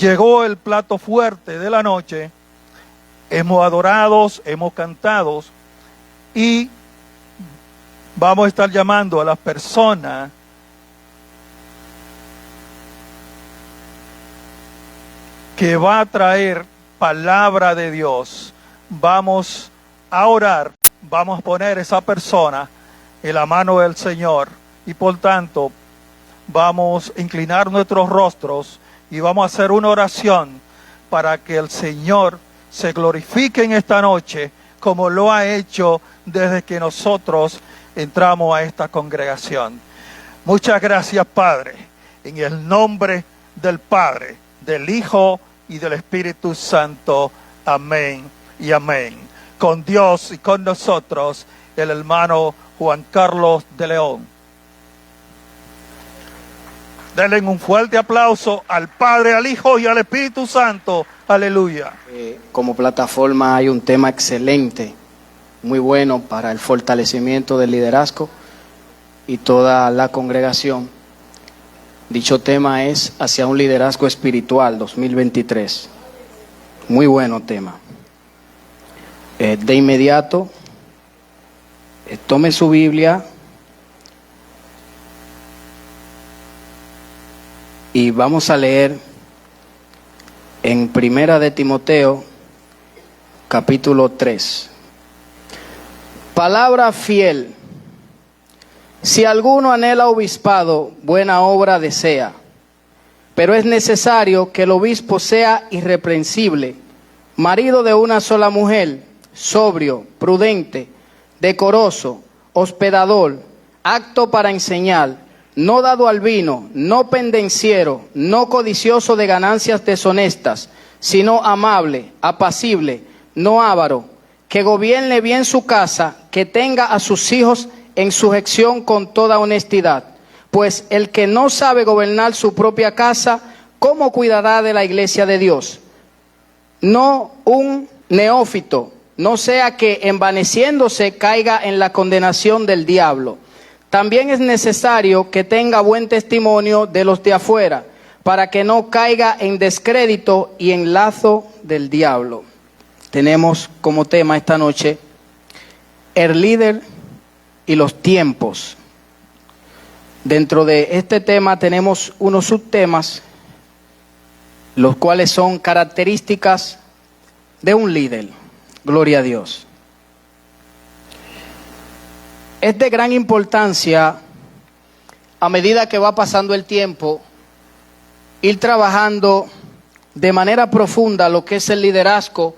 llegó el plato fuerte de la noche. Hemos adorado, hemos cantado y vamos a estar llamando a las personas que va a traer palabra de Dios. Vamos a orar, vamos a poner esa persona en la mano del Señor y por tanto vamos a inclinar nuestros rostros y vamos a hacer una oración para que el Señor se glorifique en esta noche como lo ha hecho desde que nosotros entramos a esta congregación. Muchas gracias, Padre, en el nombre del Padre, del Hijo y del Espíritu Santo. Amén y amén. Con Dios y con nosotros, el hermano Juan Carlos de León. Denle un fuerte aplauso al Padre, al Hijo y al Espíritu Santo. Aleluya. Como plataforma hay un tema excelente, muy bueno para el fortalecimiento del liderazgo y toda la congregación. Dicho tema es Hacia un liderazgo espiritual 2023. Muy bueno tema. De inmediato, tome su Biblia y vamos a leer en Primera de Timoteo, capítulo 3. Palabra fiel. Si alguno anhela obispado, buena obra desea. Pero es necesario que el obispo sea irreprensible, marido de una sola mujer, sobrio, prudente, decoroso, hospedador, apto para enseñar, no dado al vino, no pendenciero, no codicioso de ganancias deshonestas, sino amable, apacible, no avaro, que gobierne bien su casa, que tenga a sus hijos en sujeción con toda honestidad. Pues el que no sabe gobernar su propia casa, ¿cómo cuidará de la iglesia de Dios? No un neófito, no sea que envaneciéndose caiga en la condenación del diablo. También es necesario que tenga buen testimonio de los de afuera, para que no caiga en descrédito y en lazo del diablo. Tenemos como tema esta noche el líder y los tiempos. Dentro de este tema tenemos unos subtemas, los cuales son características de un líder. Gloria a Dios. Es de gran importancia, a medida que va pasando el tiempo, ir trabajando de manera profunda lo que es el liderazgo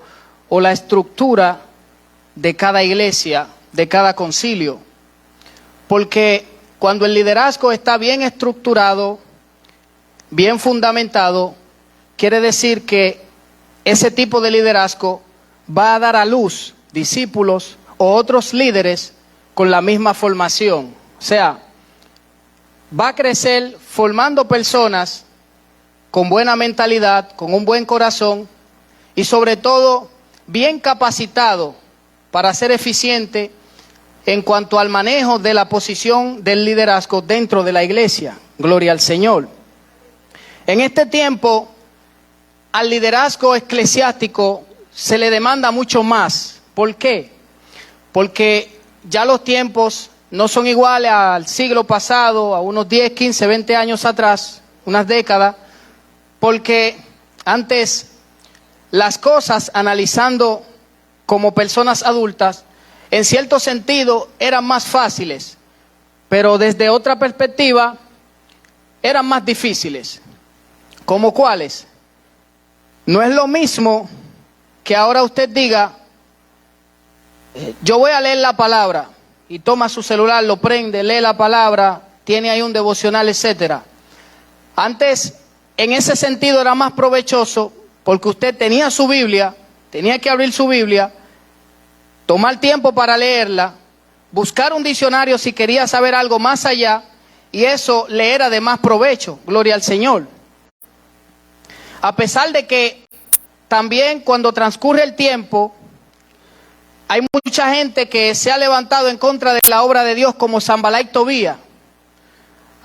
o la estructura de cada iglesia, de cada concilio. Porque cuando el liderazgo está bien estructurado, bien fundamentado, quiere decir que ese tipo de liderazgo va a dar a luz discípulos o otros líderes con la misma formación. O sea, va a crecer formando personas con buena mentalidad, con un buen corazón y sobre todo bien capacitado para ser eficiente en cuanto al manejo de la posición del liderazgo dentro de la iglesia. Gloria al Señor. En este tiempo, al liderazgo eclesiástico se le demanda mucho más. ¿Por qué? Porque ya los tiempos no son iguales al siglo pasado, a unos 10, 15, 20 años atrás, unas décadas, porque antes las cosas, analizando como personas adultas, en cierto sentido eran más fáciles, pero desde otra perspectiva eran más difíciles. ¿Cómo cuáles? No es lo mismo que ahora usted diga, yo voy a leer la palabra, y toma su celular, lo prende, lee la palabra, tiene ahí un devocional, etcétera. Antes, en ese sentido era más provechoso, porque usted tenía su Biblia, tenía que abrir su Biblia, tomar tiempo para leerla, buscar un diccionario si quería saber algo más allá, y eso le era de más provecho. Gloria al Señor. A pesar de que también cuando transcurre el tiempo, hay mucha gente que se ha levantado en contra de la obra de Dios, como Sanballat y Tobías.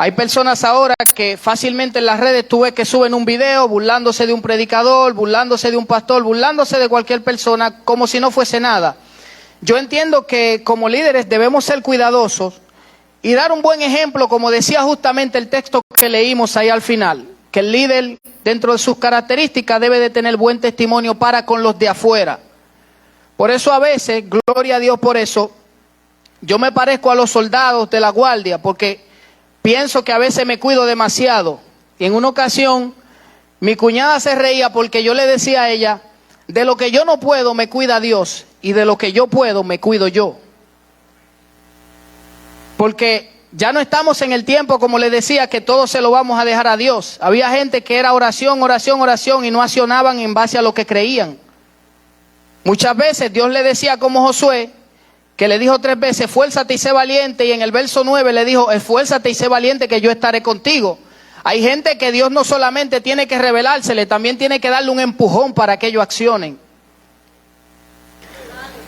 Hay personas ahora que fácilmente en las redes tú ves que suben un video burlándose de un predicador, burlándose de un pastor, burlándose de cualquier persona como si no fuese nada. Yo entiendo que como líderes debemos ser cuidadosos y dar un buen ejemplo, como decía justamente el texto que leímos ahí al final, que el líder dentro de sus características debe de tener buen testimonio para con los de afuera. Por eso a veces, gloria a Dios por eso, yo me parezco a los soldados de la guardia, porque pienso que a veces me cuido demasiado. Y en una ocasión, mi cuñada se reía porque yo le decía a ella, de lo que yo no puedo me cuida Dios, y de lo que yo puedo me cuido yo. Porque ya no estamos en el tiempo, como les decía, que todo se lo vamos a dejar a Dios. Había gente que era oración, oración, oración, y no accionaban en base a lo que creían. Muchas veces Dios le decía como Josué, que le dijo 3 veces, esfuérzate y sé valiente, y en el verso 9 le dijo, esfuérzate y sé valiente que yo estaré contigo. Hay gente que Dios no solamente tiene que revelársele, también tiene que darle un empujón para que ellos accionen.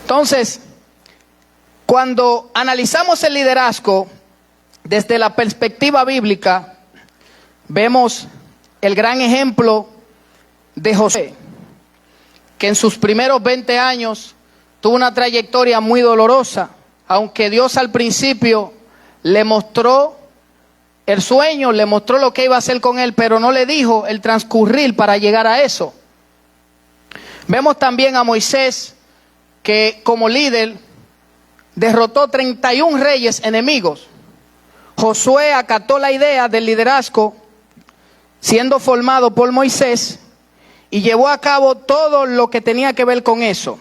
Entonces, cuando analizamos el liderazgo desde la perspectiva bíblica, vemos el gran ejemplo de José, que en sus primeros 20 años tuvo una trayectoria muy dolorosa, aunque Dios al principio le mostró el sueño, le mostró lo que iba a hacer con él, pero no le dijo el transcurrir para llegar a eso. Vemos también a Moisés, que como líder derrotó 31 reyes enemigos. Josué acató la idea del liderazgo siendo formado por Moisés y llevó a cabo todo lo que tenía que ver con eso.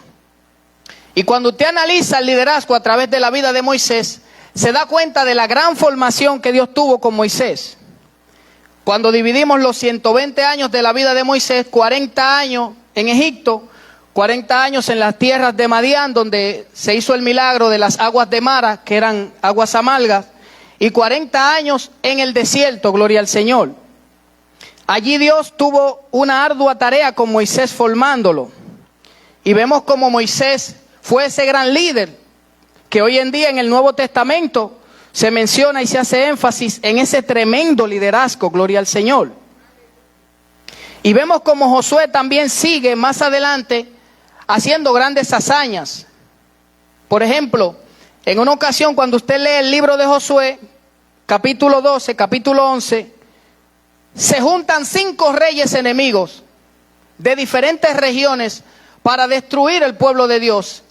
Y cuando usted analiza el liderazgo a través de la vida de Moisés, se da cuenta de la gran formación que Dios tuvo con Moisés. Cuando dividimos los 120 años de la vida de Moisés, 40 años en Egipto, 40 años en las tierras de Madián, donde se hizo el milagro de las aguas de Mara, que eran aguas amargas, y 40 años en el desierto, gloria al Señor. Allí Dios tuvo una ardua tarea con Moisés formándolo. Y vemos como Moisés fue ese gran líder, que hoy en día en el Nuevo Testamento se menciona y se hace énfasis en ese tremendo liderazgo, gloria al Señor. Y vemos como Josué también sigue más adelante haciendo grandes hazañas. Por ejemplo, en una ocasión cuando usted lee el libro de Josué, capítulo 12, capítulo 11, se juntan 5 reyes enemigos de diferentes regiones para destruir el pueblo de Dios.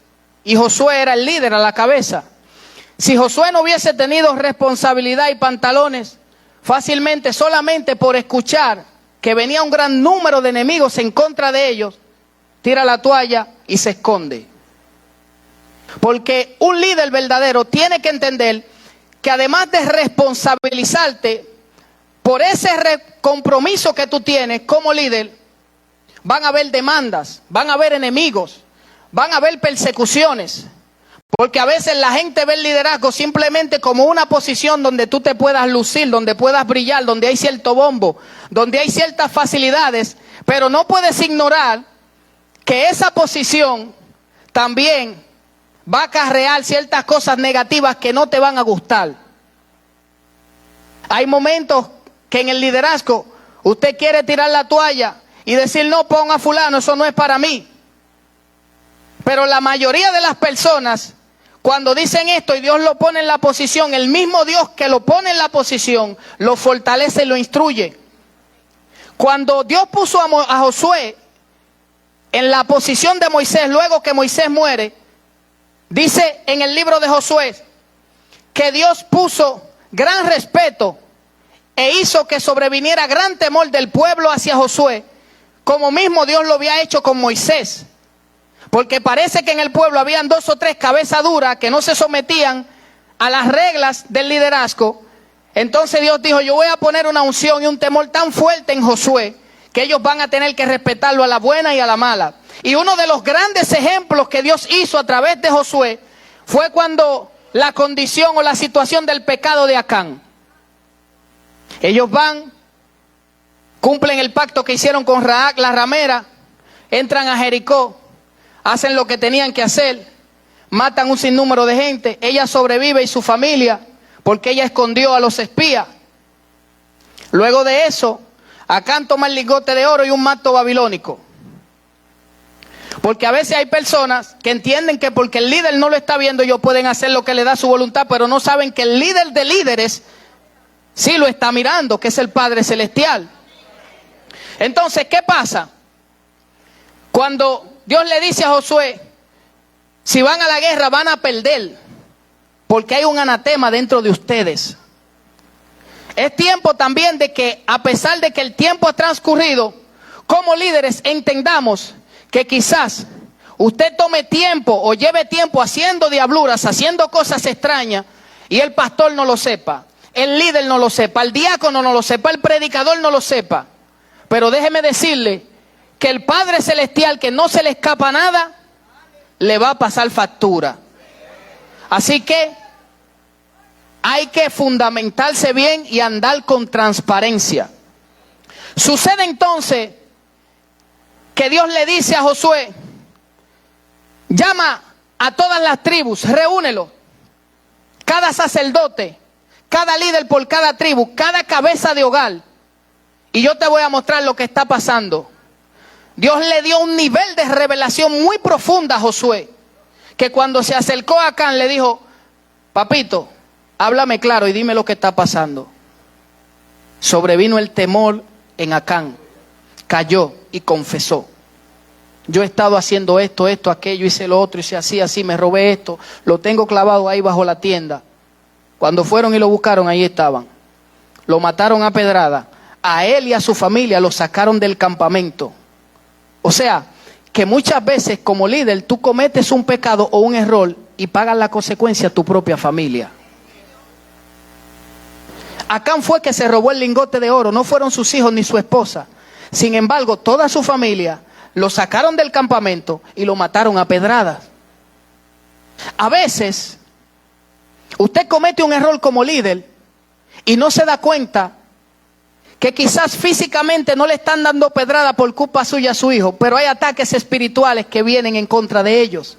Y Josué era el líder, a la cabeza. Si Josué no hubiese tenido responsabilidad y pantalones, fácilmente, solamente por escuchar que venía un gran número de enemigos en contra de ellos, tira la toalla y se esconde. Porque un líder verdadero tiene que entender que además de responsabilizarte por ese compromiso que tú tienes como líder, van a haber demandas, van a haber enemigos, van a haber persecuciones. Porque a veces la gente ve el liderazgo simplemente como una posición donde tú te puedas lucir, donde puedas brillar, donde hay cierto bombo, donde hay ciertas facilidades, pero no puedes ignorar que esa posición también va a acarrear ciertas cosas negativas que no te van a gustar. Hay momentos que en el liderazgo usted quiere tirar la toalla y decir, no, ponga a fulano, eso no es para mí. Pero la mayoría de las personas, cuando dicen esto y Dios lo pone en la posición, el mismo Dios que lo pone en la posición, lo fortalece y lo instruye. Cuando Dios puso a Josué en la posición de Moisés, luego que Moisés muere, dice en el libro de Josué que Dios puso gran respeto e hizo que sobreviniera gran temor del pueblo hacia Josué, como mismo Dios lo había hecho con Moisés. Porque parece que en el pueblo habían 2 o 3 cabezas duras que no se sometían a las reglas del liderazgo. Entonces Dios dijo, yo voy a poner una unción y un temor tan fuerte en Josué que ellos van a tener que respetarlo a la buena y a la mala. Y uno de los grandes ejemplos que Dios hizo a través de Josué fue cuando la condición o la situación del pecado de Acán. Ellos van, cumplen el pacto que hicieron con Rahab la ramera, entran a Jericó, hacen lo que tenían que hacer, matan un sinnúmero de gente, ella sobrevive y su familia, porque ella escondió a los espías. Luego de eso, Acán toma el lingote de oro y un manto babilónico. Porque a veces hay personas que entienden que porque el líder no lo está viendo, ellos pueden hacer lo que le da su voluntad, pero no saben que el líder de líderes sí lo está mirando, que es el Padre Celestial. Entonces, ¿qué pasa? Cuando Dios le dice a Josué, si van a la guerra van a perder, porque hay un anatema dentro de ustedes. Es tiempo también de que, a pesar de que el tiempo ha transcurrido, como líderes entendamos que quizás usted tome tiempo o lleve tiempo haciendo diabluras, haciendo cosas extrañas, y el pastor no lo sepa, el líder no lo sepa, el diácono no lo sepa, el predicador no lo sepa. Pero déjeme decirle que el Padre Celestial, que no se le escapa nada, le va a pasar factura. Así que hay que fundamentarse bien y andar con transparencia. Sucede entonces que Dios le dice a Josué, llama a todas las tribus, reúnelo, cada sacerdote, cada líder por cada tribu, cada cabeza de hogar, y yo te voy a mostrar lo que está pasando. Dios le dio un nivel de revelación muy profunda a Josué, que cuando se acercó a Acán le dijo, papito, háblame claro y dime lo que está pasando. Sobrevino el temor en Acán, cayó y confesó. Yo he estado haciendo esto, aquello, hice lo otro, hice así, me robé esto, lo tengo clavado ahí bajo la tienda. Cuando fueron y lo buscaron, ahí estaban. Lo mataron a pedrada. A él y a su familia lo sacaron del campamento. O sea, que muchas veces como líder tú cometes un pecado o un error y pagas la consecuencia a tu propia familia. Acán fue que se robó el lingote de oro, no fueron sus hijos ni su esposa. Sin embargo, toda su familia lo sacaron del campamento y lo mataron a pedradas. A veces, usted comete un error como líder y no se da cuenta que quizás físicamente no le están dando pedrada por culpa suya a su hijo, pero hay ataques espirituales que vienen en contra de ellos.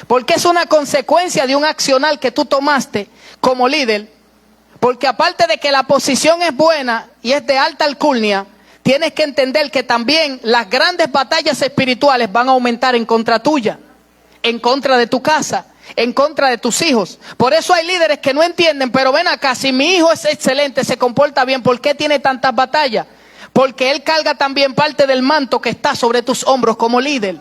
Porque es una consecuencia de un accionar que tú tomaste como líder. Porque aparte de que la posición es buena y es de alta alcurnia, tienes que entender que también las grandes batallas espirituales van a aumentar en contra tuya, en contra de tu casa, en contra de tus hijos. Por eso hay líderes que no entienden, pero ven acá, si mi hijo es excelente, se comporta bien, ¿por qué tiene tantas batallas? Porque él carga también parte del manto que está sobre tus hombros como líder.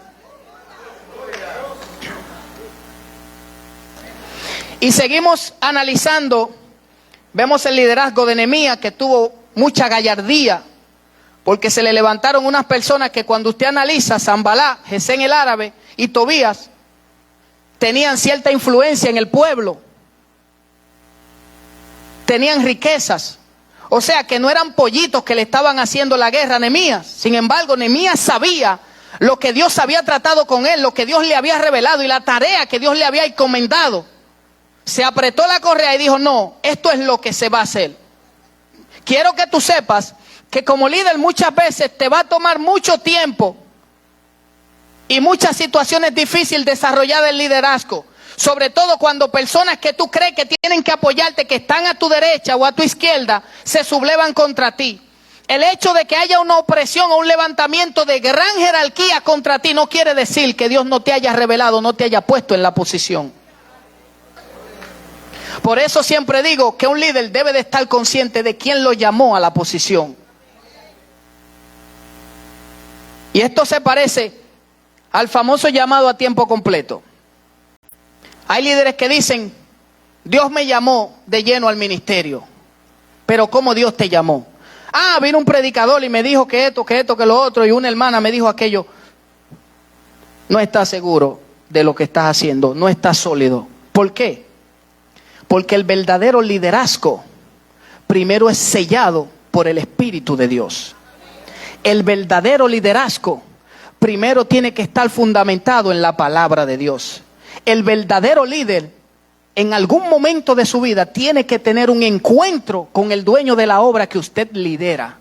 Y seguimos analizando, vemos el liderazgo de Nehemías, que tuvo mucha gallardía, porque se le levantaron unas personas que cuando usted analiza, Sanbalá, Gesén el árabe y Tobías, tenían cierta influencia en el pueblo, tenían riquezas, o sea que no eran pollitos que le estaban haciendo la guerra a Nehemías. Sin embargo, Nehemías sabía lo que Dios había tratado con él, lo que Dios le había revelado y la tarea que Dios le había encomendado. Se apretó la correa y dijo, no, esto es lo que se va a hacer. Quiero que tú sepas que como líder muchas veces te va a tomar mucho tiempo y muchas situaciones difíciles desarrollar el liderazgo. Sobre todo cuando personas que tú crees que tienen que apoyarte, que están a tu derecha o a tu izquierda, se sublevan contra ti. El hecho de que haya una opresión o un levantamiento de gran jerarquía contra ti no quiere decir que Dios no te haya revelado, no te haya puesto en la posición. Por eso siempre digo que un líder debe de estar consciente de quién lo llamó a la posición. Y esto se parece al famoso llamado a tiempo completo. Hay líderes que dicen, Dios me llamó de lleno al ministerio. Pero ¿cómo Dios te llamó? Ah, vino un predicador y me dijo que esto, que lo otro, y una hermana me dijo aquello. No estás seguro de lo que estás haciendo, no estás sólido. ¿Por qué? Porque el verdadero liderazgo primero es sellado por el Espíritu de Dios. El verdadero liderazgo primero tiene que estar fundamentado en la palabra de Dios. El verdadero líder en algún momento de su vida tiene que tener un encuentro con el dueño de la obra que usted lidera.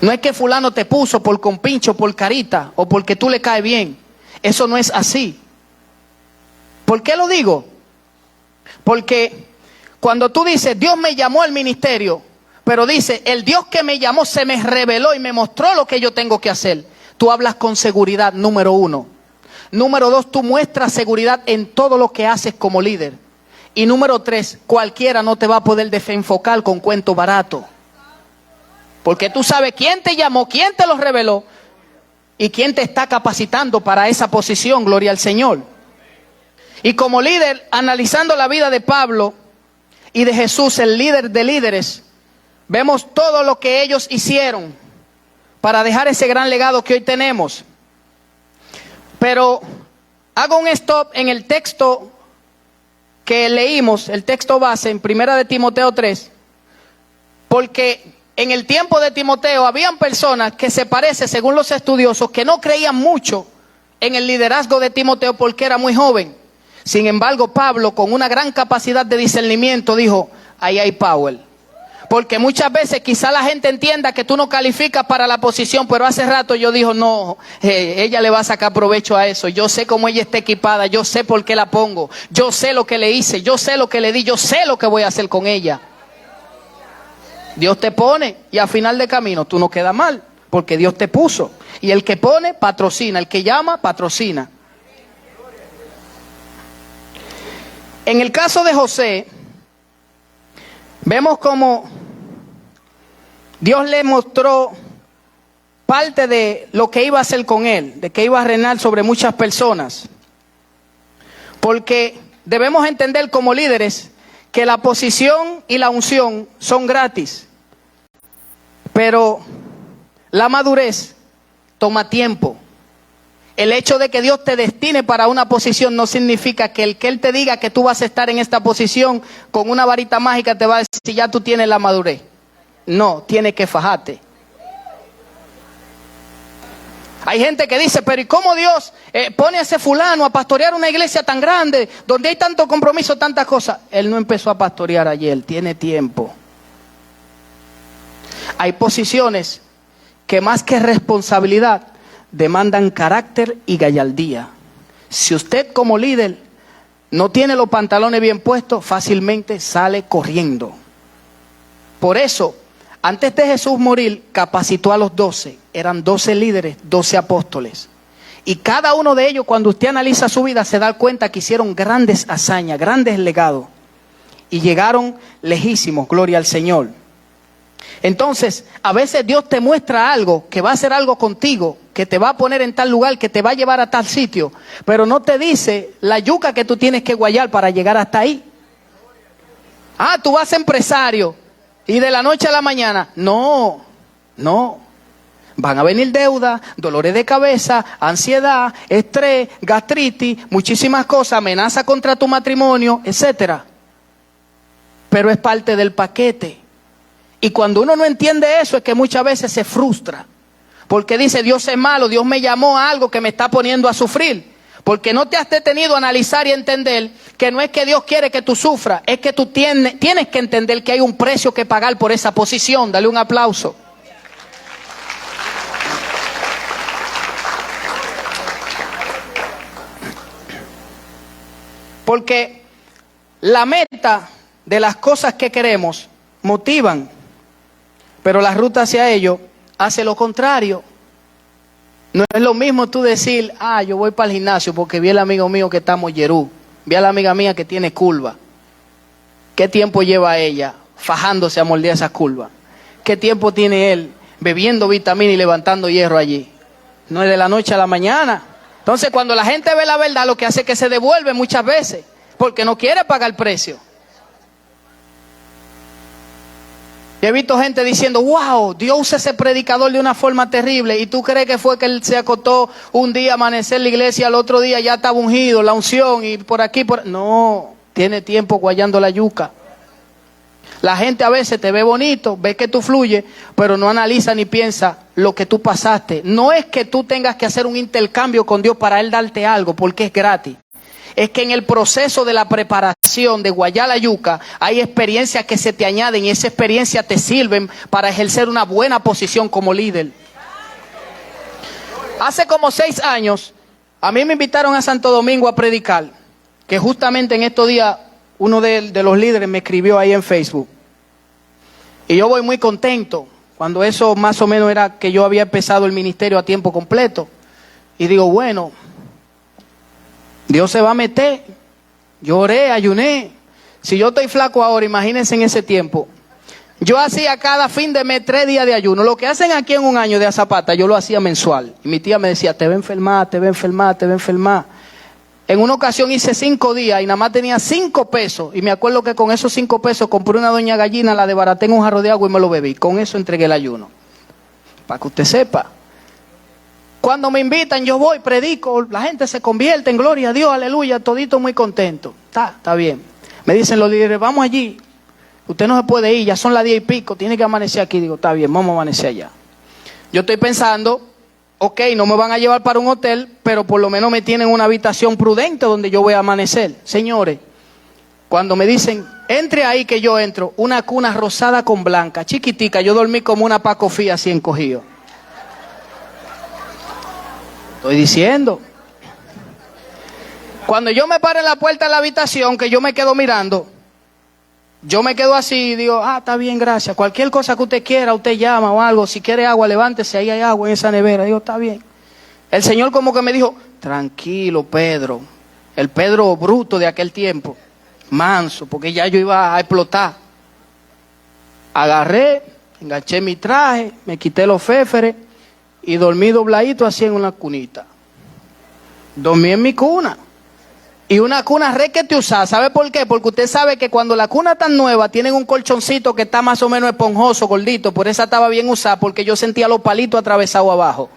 No es que fulano te puso por compincho, por carita o porque tú le caes bien. Eso no es así. ¿Por qué lo digo? Porque cuando tú dices, Dios me llamó al ministerio, Pero dice, el Dios que me llamó se me reveló y me mostró lo que yo tengo que hacer. Tú hablas con seguridad, número uno. Número dos, tú muestras seguridad en todo lo que haces como líder. Y número tres, cualquiera no te va a poder desenfocar con cuento barato. Porque tú sabes quién te llamó, quién te lo reveló y quién te está capacitando para esa posición, gloria al Señor. Y como líder, analizando la vida de Pablo y de Jesús, el líder de líderes, vemos todo lo que ellos hicieron para dejar ese gran legado que hoy tenemos. Pero hago un stop en el texto que leímos, el texto base en 1 de Timoteo 3, porque en el tiempo de Timoteo habían personas que se parece, según los estudiosos, que no creían mucho en el liderazgo de Timoteo porque era muy joven. Sin embargo, Pablo, con una gran capacidad de discernimiento, dijo, ahí hay power. Porque muchas veces quizá la gente entienda que tú no calificas para la posición, pero hace rato yo dijo, no, ella le va a sacar provecho a eso. Yo sé cómo ella está equipada, yo sé por qué la pongo, yo sé lo que le hice, yo sé lo que le di, yo sé lo que voy a hacer con ella. Dios te pone y al final de camino tú no quedas mal, porque Dios te puso. Y el que pone, patrocina, el que llama, patrocina. En el caso de José, vemos como Dios le mostró parte de lo que iba a hacer con él, de que iba a reinar sobre muchas personas. Porque debemos entender como líderes que la posición y la unción son gratis, pero la madurez toma tiempo. El hecho de que Dios te destine para una posición no significa que el que Él te diga que tú vas a estar en esta posición con una varita mágica te va a decir si ya tú tienes la madurez. No, tienes que fajarte. Hay gente que dice, pero ¿y cómo Dios pone a ese fulano a pastorear una iglesia tan grande, donde hay tanto compromiso, tantas cosas? Él no empezó a pastorear ayer, tiene tiempo. Hay posiciones que más que responsabilidad demandan carácter y gallardía. Si usted como líder no tiene los pantalones bien puestos, fácilmente sale corriendo. Por eso, antes de Jesús morir, capacitó a los 12. Eran 12 líderes, 12 apóstoles. Y cada uno de ellos, cuando usted analiza su vida, se da cuenta que hicieron grandes hazañas, grandes legados. Y llegaron lejísimos, gloria al Señor. Entonces, a veces Dios te muestra algo, que va a hacer algo contigo, que te va a poner en tal lugar, que te va a llevar a tal sitio. Pero no te dice la yuca que tú tienes que guayar para llegar hasta ahí. Ah, tú vas a ser empresario. Y de la noche a la mañana, no. Van a venir deudas, dolores de cabeza, ansiedad, estrés, gastritis, muchísimas cosas, amenaza contra tu matrimonio, etcétera. Pero es parte del paquete. Y cuando uno no entiende eso es que muchas veces se frustra. Porque dice, Dios es malo, Dios me llamó a algo que me está poniendo a sufrir. Porque no te has detenido a analizar y entender que no es que Dios quiere que tú sufras, es que tú tienes que entender que hay un precio que pagar por esa posición. Dale un aplauso. Porque la meta de las cosas que queremos motivan, pero la ruta hacia ello hace lo contrario. No es lo mismo tú decir, yo voy para el gimnasio porque vi al amigo mío que está mollerú, vi a la amiga mía que tiene curva. ¿Qué tiempo lleva ella fajándose a moldear esas curvas? ¿Qué tiempo tiene él bebiendo vitamina y levantando hierro allí? No es de la noche a la mañana. Entonces cuando la gente ve la verdad, lo que hace es que se devuelve muchas veces, porque no quiere pagar el precio. He visto gente diciendo, wow, Dios usa ese predicador de una forma terrible. ¿Y tú crees que fue que él se acostó un día a amanecer en la iglesia, al otro día ya estaba ungido, la unción y por aquí, No, tiene tiempo guayando la yuca. La gente a veces te ve bonito, ve que tú fluyes, pero no analiza ni piensa lo que tú pasaste. No es que tú tengas que hacer un intercambio con Dios para Él darte algo, porque es gratis. Es que en el proceso de la preparación de guayar la yuca hay experiencias que se te añaden y esas experiencias te sirven para ejercer una buena posición como líder. Hace como 6 años a mí me invitaron a Santo Domingo a predicar, que justamente en estos días uno de los líderes me escribió ahí en Facebook. Y yo voy muy contento, cuando eso más o menos era que yo había empezado el ministerio a tiempo completo. Y digo, bueno, Dios se va a meter. Yo oré, ayuné. Si yo estoy flaco ahora, imagínense en ese tiempo. Yo hacía cada fin de mes 3 días de ayuno. Lo que hacen aquí en un año de Azapata, yo lo hacía mensual. Y mi tía me decía, te va a enfermar, te va a enfermar, te va a enfermar. En una ocasión hice 5 días y nada más tenía 5 pesos. Y me acuerdo que con esos 5 pesos compré una doña gallina, la desbaraté en un jarro de agua y me lo bebí. Con eso entregué el ayuno. Para que usted sepa. Cuando me invitan, yo voy, predico, la gente se convierte en gloria a Dios, aleluya, todito muy contento. Está bien. Me dicen los líderes, vamos allí. Usted no se puede ir, ya son las 10 y pico, tiene que amanecer aquí. Digo, está bien, vamos a amanecer allá. Yo estoy pensando, ok, no me van a llevar para un hotel, pero por lo menos me tienen una habitación prudente donde yo voy a amanecer. Señores, cuando me dicen, entre ahí que yo entro, una cuna rosada con blanca, chiquitica, yo dormí como una pacofía así encogido. Estoy diciendo. Cuando yo me paro en la puerta de la habitación, que yo me quedo mirando, yo me quedo así y digo, está bien, gracias. Cualquier cosa que usted quiera, usted llama o algo. Si quiere agua, levántese, ahí hay agua en esa nevera. Digo, está bien. El Señor como que me dijo, tranquilo, Pedro. El Pedro bruto de aquel tiempo, manso, porque ya yo iba a explotar. Agarré, enganché mi traje, me quité los féferes y dormí dobladito así en una cunita. Dormí en mi cuna. Y una cuna requete usada. ¿Sabe por qué? Porque usted sabe que cuando la cuna está nueva, tienen un colchoncito que está más o menos esponjoso, gordito. Por eso estaba bien usada, porque yo sentía los palitos atravesados abajo.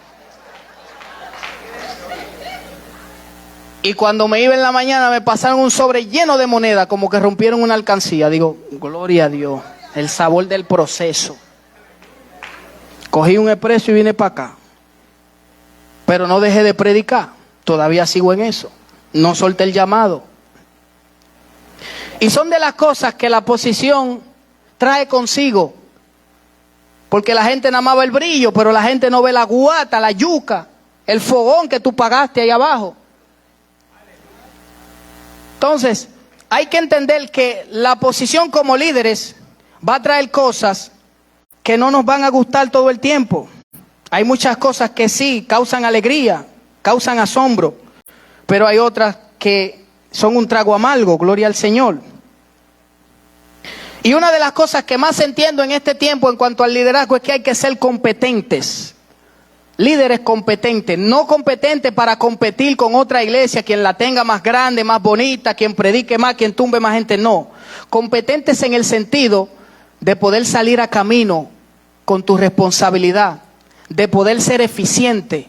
Y cuando me iba en la mañana, me pasaron un sobre lleno de moneda, como que rompieron una alcancía. Digo, gloria a Dios, el sabor del proceso. Cogí un expreso y vine para acá. Pero no dejé de predicar. Todavía sigo en eso. No solté el llamado. Y son de las cosas que la posición trae consigo. Porque la gente nada más ve el brillo, pero la gente no ve la guata, la yuca, el fogón que tú pagaste ahí abajo. Entonces, hay que entender que la posición como líderes va a traer cosas que no nos van a gustar todo el tiempo. Hay muchas cosas que sí causan alegría, causan asombro. Pero hay otras que son un trago amargo, gloria al Señor. Y una de las cosas que más entiendo en este tiempo en cuanto al liderazgo es que hay que ser competentes. Líderes competentes, no competentes para competir con otra iglesia, quien la tenga más grande, más bonita, quien predique más, quien tumbe más gente, no. Competentes en el sentido de poder salir a camino con tu responsabilidad, de poder ser eficiente,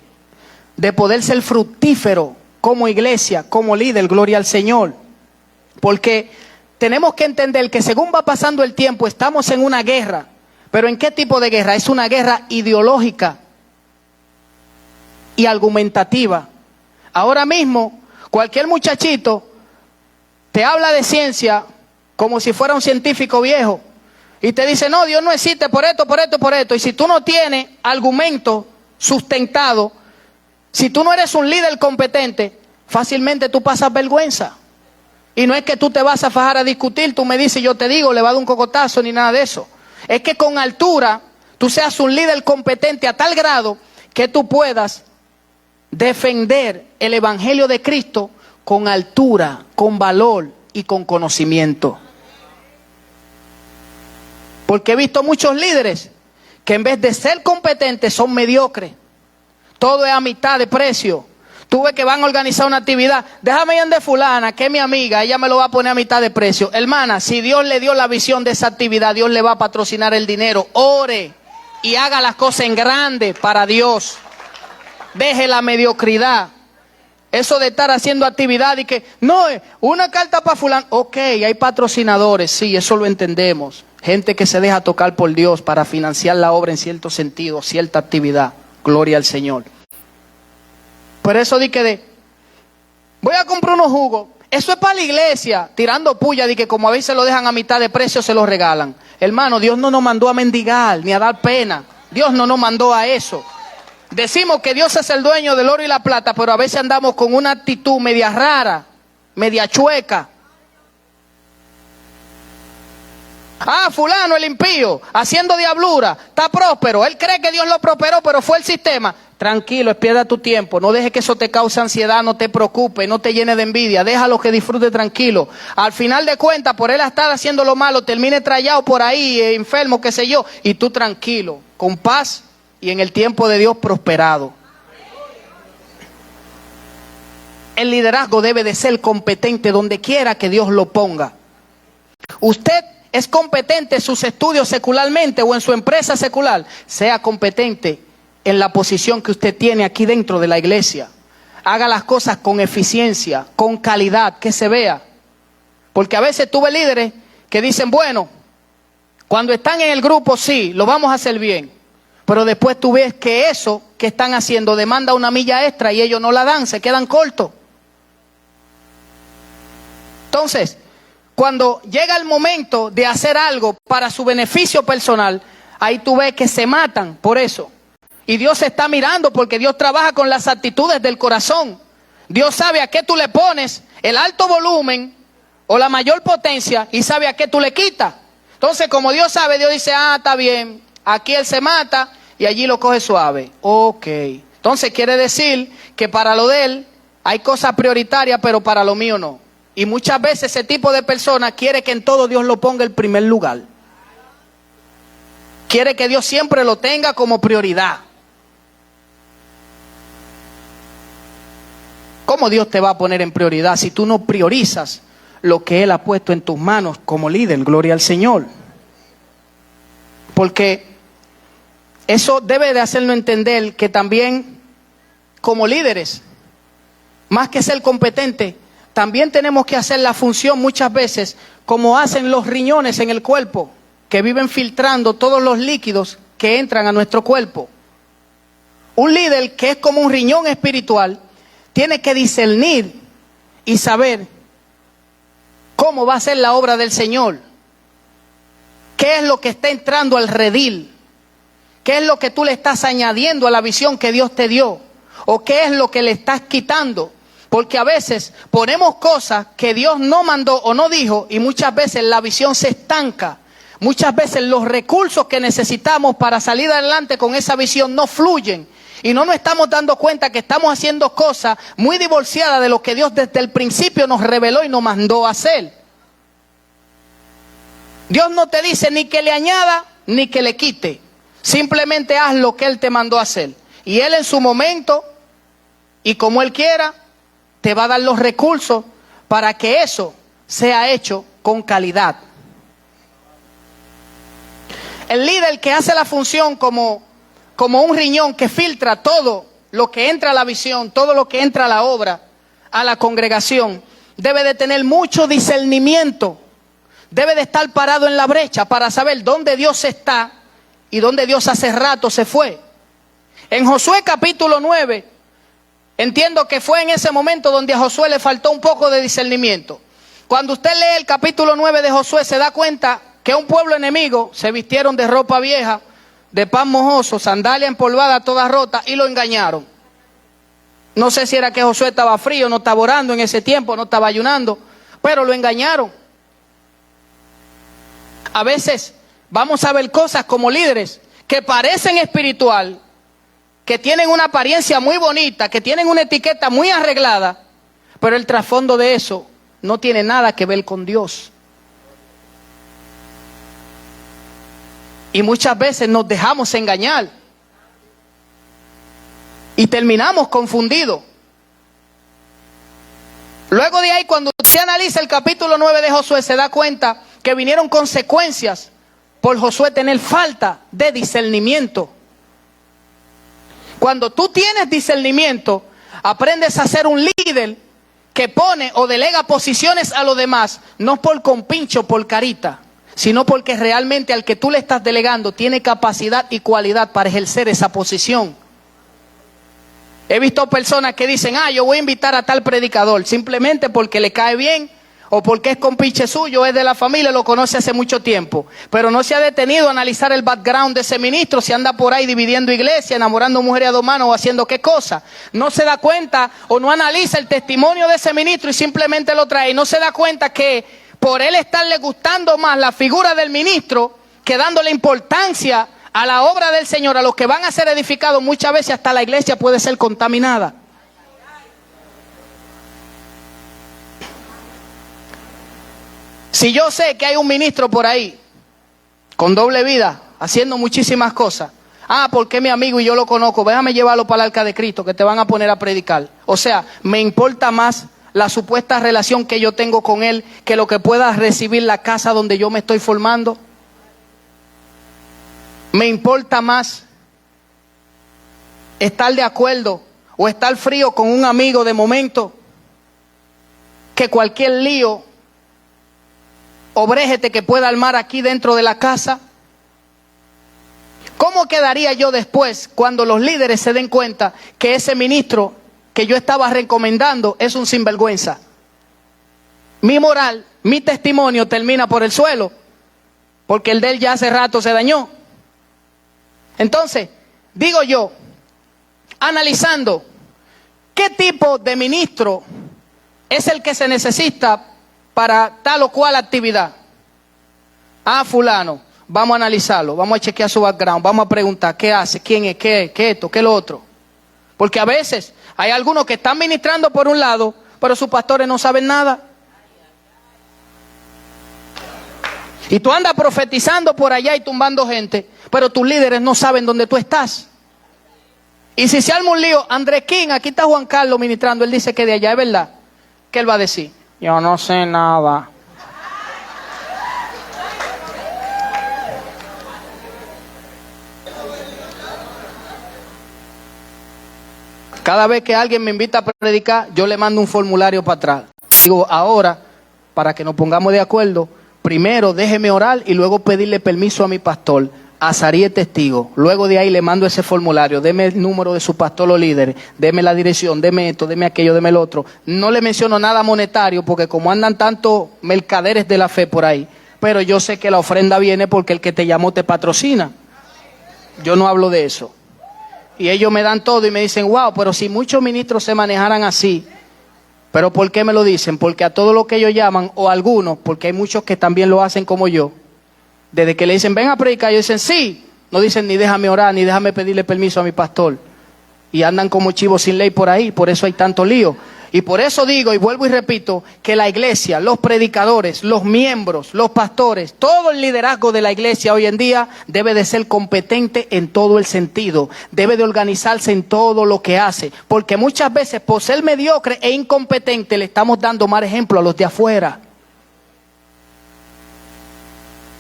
de poder ser fructífero como iglesia, como líder, gloria al Señor. Porque tenemos que entender que según va pasando el tiempo, estamos en una guerra. ¿Pero en qué tipo de guerra? Es una guerra ideológica y argumentativa. Ahora mismo, cualquier muchachito te habla de ciencia como si fuera un científico viejo. Y te dice, no, Dios no existe por esto, por esto, por esto. Y si tú no tienes argumento sustentado, si tú no eres un líder competente, fácilmente tú pasas vergüenza. Y no es que tú te vas a fajar a discutir, tú me dices, yo te digo, le va a dar un cocotazo ni nada de eso. Es que con altura tú seas un líder competente a tal grado que tú puedas defender el evangelio de Cristo con altura, con valor y con conocimiento. Porque he visto muchos líderes que en vez de ser competentes son mediocres. Todo es a mitad de precio. Tú ves que van a organizar una actividad. Déjame ir de fulana, que es mi amiga, ella me lo va a poner a mitad de precio. Hermana, si Dios le dio la visión de esa actividad, Dios le va a patrocinar el dinero. Ore y haga las cosas en grande para Dios. Deje la mediocridad. Eso de estar haciendo actividad y que, no, una carta para fulano. Ok, hay patrocinadores, sí, eso lo entendemos. Gente que se deja tocar por Dios para financiar la obra en cierto sentido, cierta actividad. Gloria al Señor. Por eso di que voy a comprar unos jugos. Eso es para la iglesia, tirando puya de que como a veces lo dejan a mitad de precio, se lo regalan. Hermano, Dios no nos mandó a mendigar ni a dar pena. Dios no nos mandó a eso. Decimos que Dios es el dueño del oro y la plata, pero a veces andamos con una actitud media rara, media chueca. Ah, fulano el impío, haciendo diablura, está próspero. Él cree que Dios lo prosperó, pero fue el sistema. Tranquilo, pierda tu tiempo. No dejes que eso te cause ansiedad, no te preocupes, no te llene de envidia. Déjalo que disfrute tranquilo. Al final de cuentas, por él estar haciendo lo malo, termine trallado por ahí, enfermo, qué sé yo. Y tú tranquilo, con paz y en el tiempo de Dios prosperado. El liderazgo debe de ser competente donde quiera que Dios lo ponga. Usted es competente en sus estudios secularmente o en su empresa secular. Sea competente en la posición que usted tiene aquí dentro de la iglesia. Haga las cosas con eficiencia, con calidad, que se vea. Porque a veces tuve líderes que dicen, bueno, cuando están en el grupo sí, lo vamos a hacer bien. Pero después tú ves que eso que están haciendo demanda una milla extra y ellos no la dan, se quedan cortos. Entonces, cuando llega el momento de hacer algo para su beneficio personal, ahí tú ves que se matan por eso. Y Dios se está mirando porque Dios trabaja con las actitudes del corazón. Dios sabe a qué tú le pones el alto volumen o la mayor potencia y sabe a qué tú le quitas. Entonces, como Dios sabe, Dios dice, ah, está bien, aquí él se mata y allí lo coge suave. Ok. Entonces quiere decir que para lo de él hay cosas prioritarias, pero para lo mío no. Y muchas veces ese tipo de persona quiere que en todo Dios lo ponga en primer lugar. Quiere que Dios siempre lo tenga como prioridad. ¿Cómo Dios te va a poner en prioridad si tú no priorizas lo que Él ha puesto en tus manos como líder? Gloria al Señor. Porque eso debe de hacernos entender que también como líderes, más que ser competentes, también tenemos que hacer la función muchas veces como hacen los riñones en el cuerpo, que viven filtrando todos los líquidos que entran a nuestro cuerpo. Un líder que es como un riñón espiritual tiene que discernir y saber cómo va a ser la obra del Señor. ¿Qué es lo que está entrando al redil? ¿Qué es lo que tú le estás añadiendo a la visión que Dios te dio? ¿O qué es lo que le estás quitando? Porque a veces ponemos cosas que Dios no mandó o no dijo y muchas veces la visión se estanca. Muchas veces los recursos que necesitamos para salir adelante con esa visión no fluyen. Y no nos estamos dando cuenta que estamos haciendo cosas muy divorciadas de lo que Dios desde el principio nos reveló y nos mandó a hacer. Dios no te dice ni que le añada ni que le quite. Simplemente haz lo que Él te mandó a hacer. Y Él en su momento y como Él quiera te va a dar los recursos para que eso sea hecho con calidad. El líder que hace la función como un riñón que filtra todo lo que entra a la visión, todo lo que entra a la obra, a la congregación, debe de tener mucho discernimiento. Debe de estar parado en la brecha para saber dónde Dios está y dónde Dios hace rato se fue. En Josué capítulo 9, entiendo que fue en ese momento donde a Josué le faltó un poco de discernimiento. Cuando usted lee el capítulo 9 de Josué, se da cuenta que un pueblo enemigo se vistieron de ropa vieja, de pan mojoso, sandalia empolvada, toda rota, y lo engañaron. No sé si era que Josué estaba frío, no estaba orando en ese tiempo, no estaba ayunando, pero lo engañaron. A veces vamos a ver cosas como líderes que parecen espiritual, que tienen una apariencia muy bonita, que tienen una etiqueta muy arreglada, pero el trasfondo de eso no tiene nada que ver con Dios. Y muchas veces nos dejamos engañar y terminamos confundidos. Luego de ahí, cuando usted analiza el capítulo 9 de Josué, se da cuenta que vinieron consecuencias por Josué tener falta de discernimiento. Cuando tú tienes discernimiento, aprendes a ser un líder que pone o delega posiciones a los demás, no por compincho, por carita, sino porque realmente al que tú le estás delegando tiene capacidad y cualidad para ejercer esa posición. He visto personas que dicen, yo voy a invitar a tal predicador, simplemente porque le cae bien, o porque es compinche suyo, es de la familia, lo conoce hace mucho tiempo. Pero no se ha detenido a analizar el background de ese ministro, si anda por ahí dividiendo iglesia, enamorando mujeres a dos manos o haciendo qué cosa. No se da cuenta o no analiza el testimonio de ese ministro y simplemente lo trae. No se da cuenta que por él estarle gustando más la figura del ministro que dándole importancia a la obra del Señor, a los que van a ser edificados, muchas veces hasta la iglesia puede ser contaminada. Si yo sé que hay un ministro por ahí con doble vida, haciendo muchísimas cosas, porque es mi amigo y yo lo conozco, déjame llevarlo para el arca de Cristo, que te van a poner a predicar. O sea, me importa más la supuesta relación que yo tengo con él que lo que pueda recibir la casa donde yo me estoy formando. Me importa más estar de acuerdo o estar frío con un amigo de momento que cualquier lío o bréjete que pueda armar aquí dentro de la casa. ¿Cómo quedaría yo después cuando los líderes se den cuenta que ese ministro que yo estaba recomendando es un sinvergüenza? Mi moral, mi testimonio termina por el suelo, porque el de él ya hace rato se dañó. Entonces, digo yo, analizando, ¿qué tipo de ministro es el que se necesita para tal o cual actividad? Fulano, vamos a analizarlo, vamos a chequear su background, vamos a preguntar qué hace, quién es, qué esto, qué lo otro. Porque a veces hay algunos que están ministrando por un lado, pero sus pastores no saben nada. Y tú andas profetizando por allá y tumbando gente, pero tus líderes no saben dónde tú estás. Y si se arma un lío, Andrés King, aquí está Juan Carlos ministrando, él dice que de allá es verdad. ¿Qué él va a decir? Yo no sé nada. Cada vez que alguien me invita a predicar, yo le mando un formulario para atrás. Digo, ahora, para que nos pongamos de acuerdo, primero déjeme orar y luego pedirle permiso a mi pastor. Azarí es testigo. Luego de ahí le mando ese formulario. Deme el número de su pastor o líder. Deme la dirección. Deme esto, deme aquello, deme el otro. No le menciono nada monetario porque como andan tantos mercaderes de la fe por ahí. Pero yo sé que la ofrenda viene porque el que te llamó te patrocina. Yo no hablo de eso. Y ellos me dan todo y me dicen, wow, pero si muchos ministros se manejaran así. ¿Pero por qué me lo dicen? Porque a todo lo que ellos llaman, o algunos, porque hay muchos que también lo hacen como yo, desde que le dicen, ven a predicar, ellos dicen, sí. No dicen ni déjame orar, ni déjame pedirle permiso a mi pastor. Y andan como chivos sin ley por ahí, por eso hay tanto lío. Y por eso digo, y vuelvo y repito, que la iglesia, los predicadores, los miembros, los pastores, todo el liderazgo de la iglesia hoy en día debe de ser competente en todo el sentido. Debe de organizarse en todo lo que hace. Porque muchas veces, por ser mediocre e incompetente, le estamos dando mal ejemplo a los de afuera.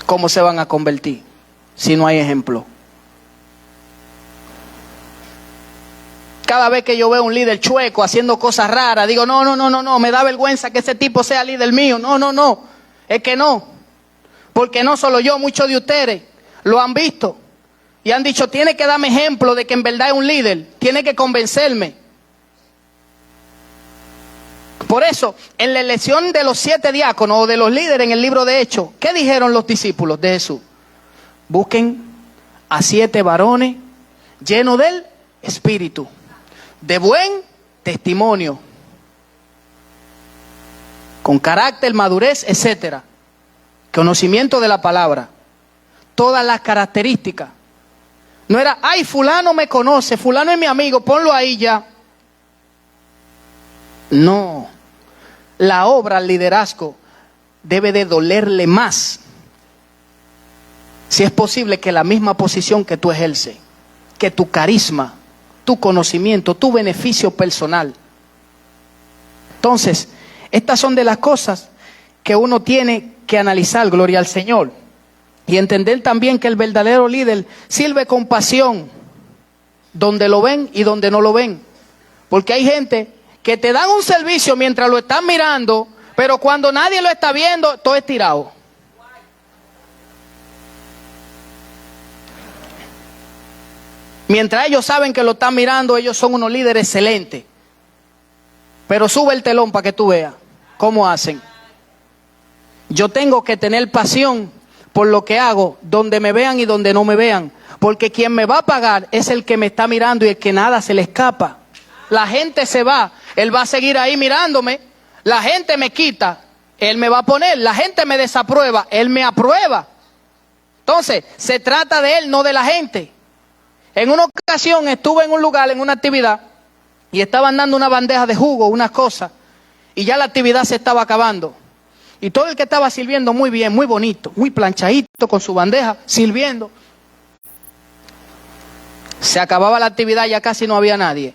¿Cómo se van a convertir si no hay ejemplo? Cada vez que yo veo un líder chueco haciendo cosas raras, digo, no, me da vergüenza que ese tipo sea líder mío. No, es que no. Porque no solo yo, muchos de ustedes lo han visto. Y han dicho, tiene que darme ejemplo de que en verdad es un líder. Tiene que convencerme. Por eso, en la elección de los 7 diáconos o de los líderes en el libro de Hechos, ¿qué dijeron los discípulos de Jesús? Busquen a 7 varones llenos del Espíritu, de buen testimonio, con carácter, madurez, etcétera, conocimiento de la palabra, todas las características. No era, ay, fulano me conoce, fulano es mi amigo, ponlo ahí ya. No, la obra, el liderazgo, debe de dolerle más, si es posible, que la misma posición que tú ejerces, que tu carisma, tu conocimiento, tu beneficio personal. Entonces, estas son de las cosas que uno tiene que analizar, gloria al Señor. Y entender también que el verdadero líder sirve con pasión, donde lo ven y donde no lo ven. Porque hay gente que te dan un servicio mientras lo están mirando, pero cuando nadie lo está viendo, todo es tirado. Mientras ellos saben que lo están mirando, ellos son unos líderes excelentes. Pero sube el telón para que tú veas cómo hacen. Yo tengo que tener pasión por lo que hago, donde me vean y donde no me vean. Porque quien me va a pagar es el que me está mirando y el que nada se le escapa. La gente se va, él va a seguir ahí mirándome. La gente me quita Él me va a poner. La gente me desaprueba, Él me aprueba. Entonces, se trata de Él, no de la gente. En una ocasión estuve en un lugar, en una actividad, y estaban dando una bandeja de jugo, unas cosas, y ya la actividad se estaba acabando. Y todo el que estaba sirviendo muy bien, muy bonito, muy planchadito con su bandeja, sirviendo. Se acababa la actividad, ya casi no había nadie.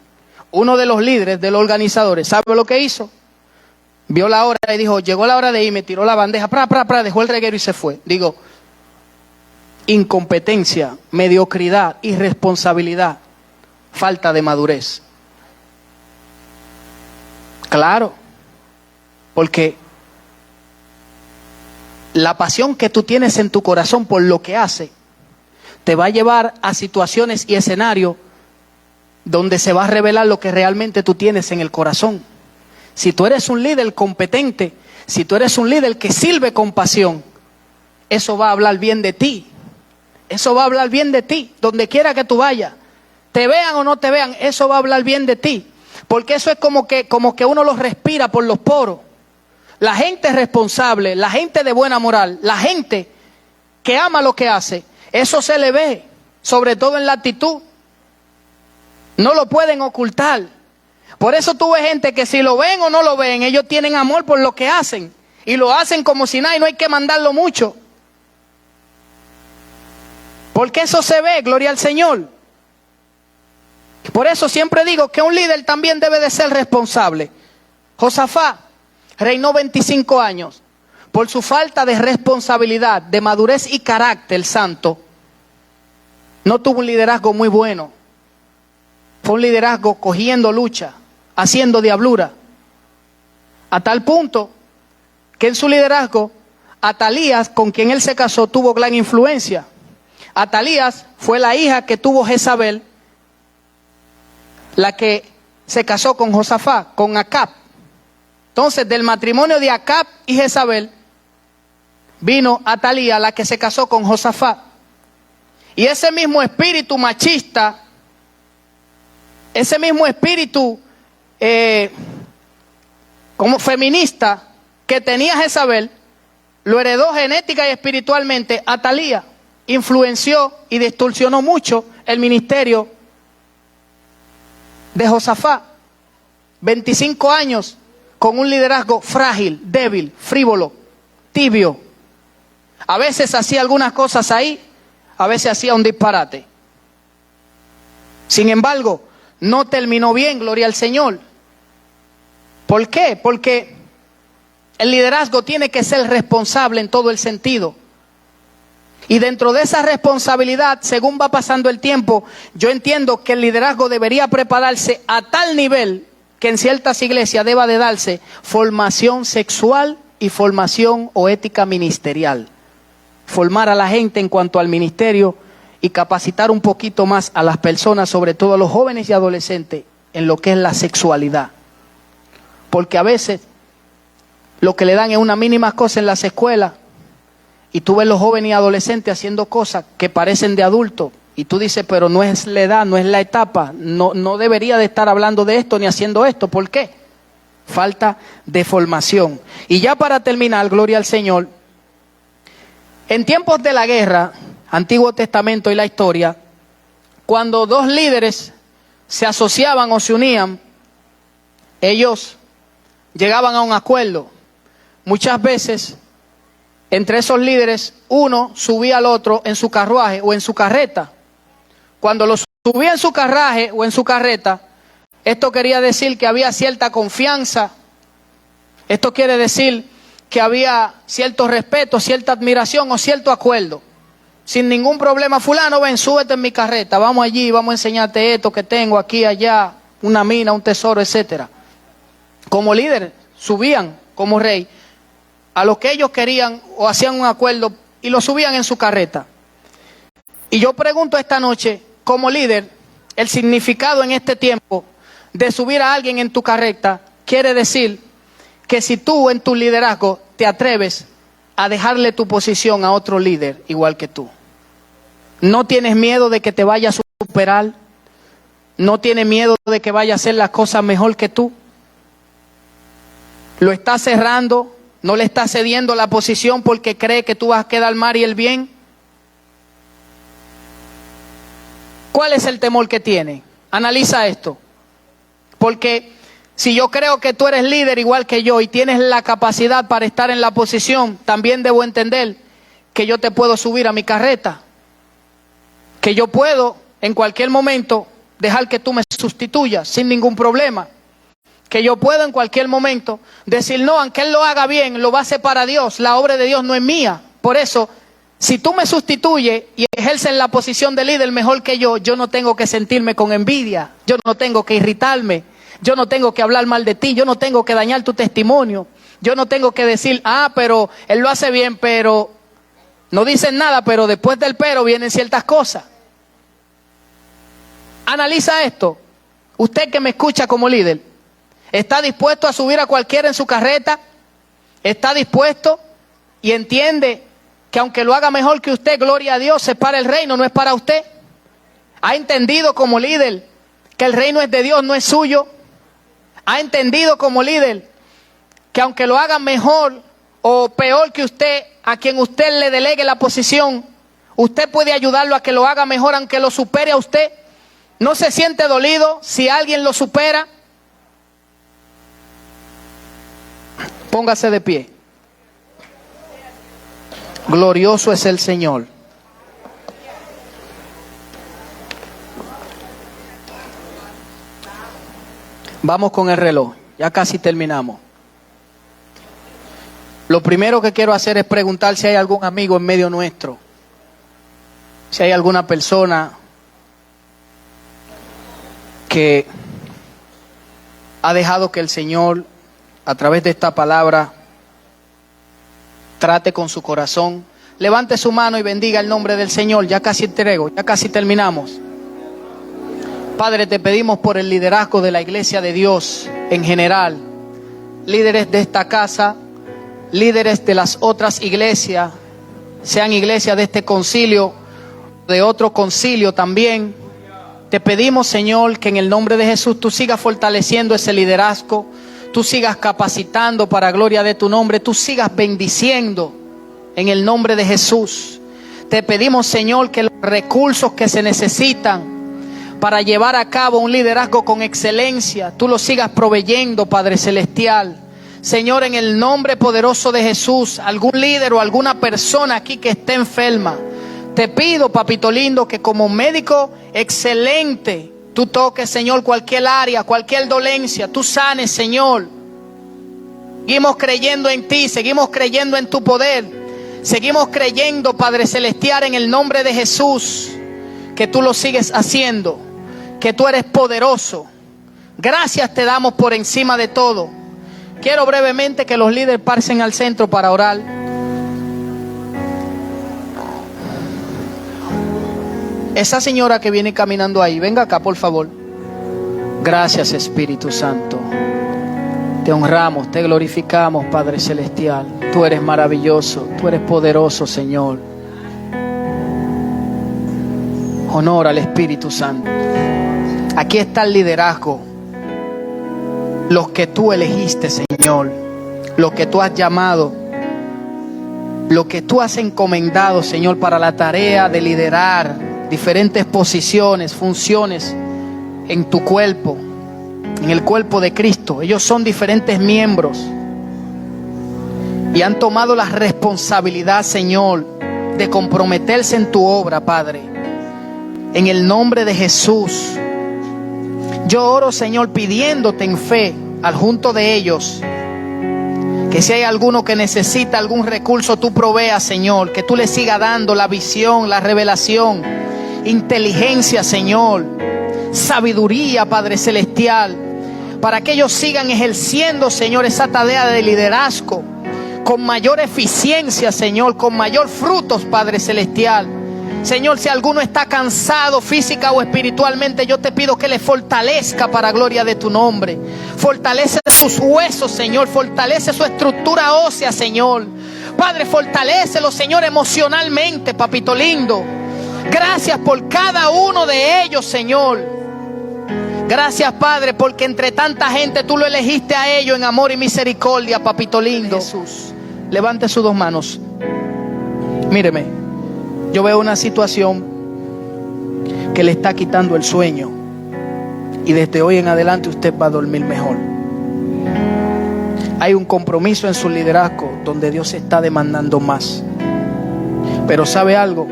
Uno de los líderes, de los organizadores, ¿sabe lo que hizo? Vio la hora y dijo, llegó la hora de irme, tiró la bandeja, dejó el reguero y se fue. Digo, incompetencia, mediocridad, irresponsabilidad, falta de madurez. Claro, porque la pasión que tú tienes en tu corazón por lo que hace te va a llevar a situaciones y escenarios donde se va a revelar lo que realmente tú tienes en el corazón. Si tú eres un líder competente, si tú eres un líder que sirve con pasión, eso va a hablar bien de ti. Eso va a hablar bien de ti, donde quiera que tú vayas. Te vean o no te vean, eso va a hablar bien de ti. Porque eso es como que uno lo respira por los poros. La gente responsable, la gente de buena moral, la gente que ama lo que hace, eso se le ve, sobre todo en la actitud. No lo pueden ocultar. Por eso tú ves gente que si lo ven o no lo ven, ellos tienen amor por lo que hacen. Y lo hacen como si nada y no hay que mandarlo mucho. Porque eso se ve, gloria al Señor. Por eso siempre digo que un líder también debe de ser responsable. Josafat reinó 25 años. Por su falta de responsabilidad, de madurez y carácter santo, no tuvo un liderazgo muy bueno. Fue un liderazgo cogiendo lucha, haciendo diablura. A tal punto que en su liderazgo, Atalías, con quien él se casó, tuvo gran influencia. Atalías fue la hija que tuvo Jezabel, la que se casó con Josafat, con Acab. Entonces, del matrimonio de Acab y Jezabel, vino Atalías, la que se casó con Josafat. Y ese mismo espíritu machista, ese mismo espíritu como feminista que tenía Jezabel, lo heredó genética y espiritualmente Atalías. Influenció y distorsionó mucho el ministerio de Josafat. 25 años con un liderazgo frágil, débil, frívolo, tibio. A veces hacía algunas cosas ahí, a veces hacía un disparate. Sin embargo, no terminó bien, gloria al Señor. ¿Por qué? Porque el liderazgo tiene que ser responsable en todo el sentido. Y dentro de esa responsabilidad, según va pasando el tiempo, yo entiendo que el liderazgo debería prepararse a tal nivel que en ciertas iglesias deba de darse formación sexual y formación o ética ministerial. Formar a la gente en cuanto al ministerio y capacitar un poquito más a las personas, sobre todo a los jóvenes y adolescentes, en lo que es la sexualidad. Porque a veces lo que le dan es una mínima cosa en las escuelas. Y tú ves los jóvenes y adolescentes haciendo cosas que parecen de adultos. Y tú dices, pero no es la edad, no es la etapa. No debería de estar hablando de esto ni haciendo esto. ¿Por qué? Falta de formación. Y ya para terminar, gloria al Señor. En tiempos de la guerra, Antiguo Testamento y la historia, cuando dos líderes se asociaban o se unían, ellos llegaban a un acuerdo. Muchas veces entre esos líderes, uno subía al otro en su carruaje o en su carreta. Cuando lo subía en su carruaje o en su carreta, esto quería decir que había cierta confianza. Esto quiere decir que había cierto respeto, cierta admiración o cierto acuerdo. Sin ningún problema, fulano, ven, súbete en mi carreta, vamos allí, vamos a enseñarte esto que tengo aquí, allá, una mina, un tesoro, etcétera. Como líder, subían como rey a lo que ellos querían o hacían un acuerdo y lo subían en su carreta. Y yo pregunto esta noche, como líder, el significado en este tiempo de subir a alguien en tu carreta quiere decir que si tú en tu liderazgo te atreves a dejarle tu posición a otro líder igual que tú, no tienes miedo de que te vaya a superar, no tienes miedo de que vaya a hacer las cosas mejor que tú, lo estás cerrando ¿No le está cediendo la posición porque cree que tú vas a quedar mal y el bien? ¿Cuál es el temor que tiene? Analiza esto. Porque si yo creo que tú eres líder igual que yo y tienes la capacidad para estar en la posición, también debo entender que yo te puedo subir a mi carreta. Que yo puedo en cualquier momento dejar que tú me sustituyas sin ningún problema. Que yo puedo en cualquier momento decir, no, aunque Él lo haga bien, lo va a hacer para Dios. La obra de Dios no es mía. Por eso, si tú me sustituyes y ejerces la posición de líder mejor que yo no tengo que sentirme con envidia. Yo no tengo que irritarme. Yo no tengo que hablar mal de ti. Yo no tengo que dañar tu testimonio. Yo no tengo que decir, pero Él lo hace bien, pero no dicen nada, pero después del pero vienen ciertas cosas. Analiza esto. Usted que me escucha como líder, ¿está dispuesto a subir a cualquiera en su carreta? ¿Está dispuesto y entiende que aunque lo haga mejor que usted, gloria a Dios, es para el reino, no es para usted? ¿Ha entendido como líder que el reino es de Dios, no es suyo? ¿Ha entendido como líder que aunque lo haga mejor o peor que usted, a quien usted le delegue la posición, usted puede ayudarlo a que lo haga mejor aunque lo supere a usted? ¿No se siente dolido si alguien lo supera? Póngase de pie. Glorioso es el Señor. Vamos con el reloj. Ya casi terminamos. Lo primero que quiero hacer es preguntar si hay algún amigo en medio nuestro. Si hay alguna persona que ha dejado que el Señor, a través de esta palabra, trate con su corazón. Levante su mano y bendiga el nombre del Señor. Ya casi entrego, ya casi terminamos. Padre, te pedimos por el liderazgo de la iglesia de Dios en general, líderes de esta casa, líderes de las otras iglesias, sean iglesias de este concilio, de otro concilio también. Te pedimos, Señor, que en el nombre de Jesús tú sigas fortaleciendo ese liderazgo, tú sigas capacitando para gloria de tu nombre, tú sigas bendiciendo en el nombre de Jesús. Te pedimos, Señor, que los recursos que se necesitan para llevar a cabo un liderazgo con excelencia, tú los sigas proveyendo, Padre Celestial. Señor, en el nombre poderoso de Jesús, algún líder o alguna persona aquí que esté enferma, te pido, papito lindo, que como médico excelente, tú toques, Señor, cualquier área, cualquier dolencia, tú sanes, Señor. Seguimos creyendo en ti, seguimos creyendo en tu poder, seguimos creyendo, Padre Celestial, en el nombre de Jesús, que tú lo sigues haciendo, que tú eres poderoso. Gracias te damos por encima de todo. Quiero brevemente que los líderes pasen al centro para orar. Esa señora que viene caminando ahí, venga acá por favor. Gracias, Espíritu Santo. Te honramos, te glorificamos, Padre Celestial. Tú eres maravilloso, tú eres poderoso, Señor. Honor al Espíritu Santo. Aquí está el liderazgo. Los que tú elegiste, Señor. Los que tú has llamado. Lo que tú has encomendado, Señor, para la tarea de liderar diferentes posiciones, funciones en tu cuerpo, en el cuerpo de Cristo. Ellos son diferentes miembros y han tomado la responsabilidad, Señor, de comprometerse en tu obra, Padre. En el nombre de Jesús, yo oro, Señor, pidiéndote en fe al junto de ellos, que si hay alguno que necesita algún recurso, tú proveas, Señor, que tú le sigas dando la visión, la revelación, inteligencia, Señor, sabiduría, Padre Celestial, para que ellos sigan ejerciendo, Señor, esa tarea de liderazgo con mayor eficiencia, Señor, con mayor frutos, Padre Celestial. Señor, si alguno está cansado física o espiritualmente, yo te pido que le fortalezca para gloria de tu nombre. Fortalece sus huesos, Señor, fortalece su estructura ósea, Señor. Padre, fortalécelo, Señor, emocionalmente, papito lindo. Gracias por cada uno de ellos, Señor. Gracias, Padre, porque entre tanta gente tú lo elegiste a ellos en amor y misericordia, papito lindo. Jesús. Levante sus dos manos. Míreme, yo veo una situación que le está quitando el sueño. Y desde hoy en adelante usted va a dormir mejor. Hay un compromiso en su liderazgo donde Dios está demandando más. Pero ¿sabe algo?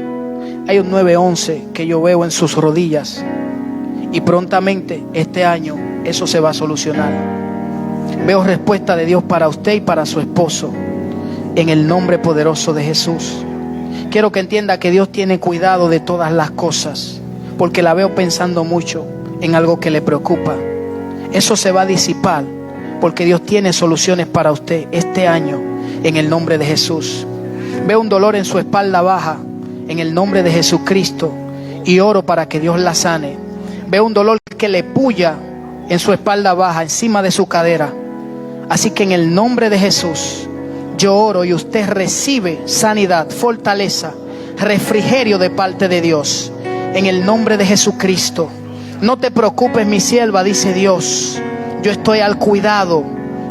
Hay un 911 que yo veo en sus rodillas. Y prontamente este año eso se va a solucionar. Veo respuesta de Dios para usted y para su esposo. En el nombre poderoso de Jesús. Quiero que entienda que Dios tiene cuidado de todas las cosas. Porque la veo pensando mucho en algo que le preocupa. Eso se va a disipar. Porque Dios tiene soluciones para usted este año. En el nombre de Jesús. Veo un dolor en su espalda baja. En el nombre de Jesucristo. Y oro para que Dios la sane. Veo un dolor que le puya en su espalda baja, encima de su cadera. Así que en el nombre de Jesús, yo oro y usted recibe sanidad, fortaleza, refrigerio de parte de Dios. En el nombre de Jesucristo. No te preocupes, mi sierva, dice Dios. Yo estoy al cuidado.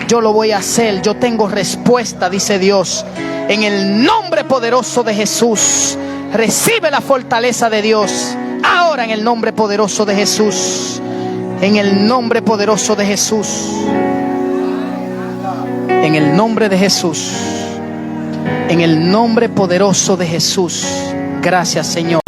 Yo lo voy a hacer. Yo tengo respuesta, dice Dios. En el nombre poderoso de Jesús. Recibe la fortaleza de Dios. Ahora en el nombre poderoso de Jesús. En el nombre poderoso de Jesús. En el nombre de Jesús. En el nombre poderoso de Jesús. Gracias, Señor.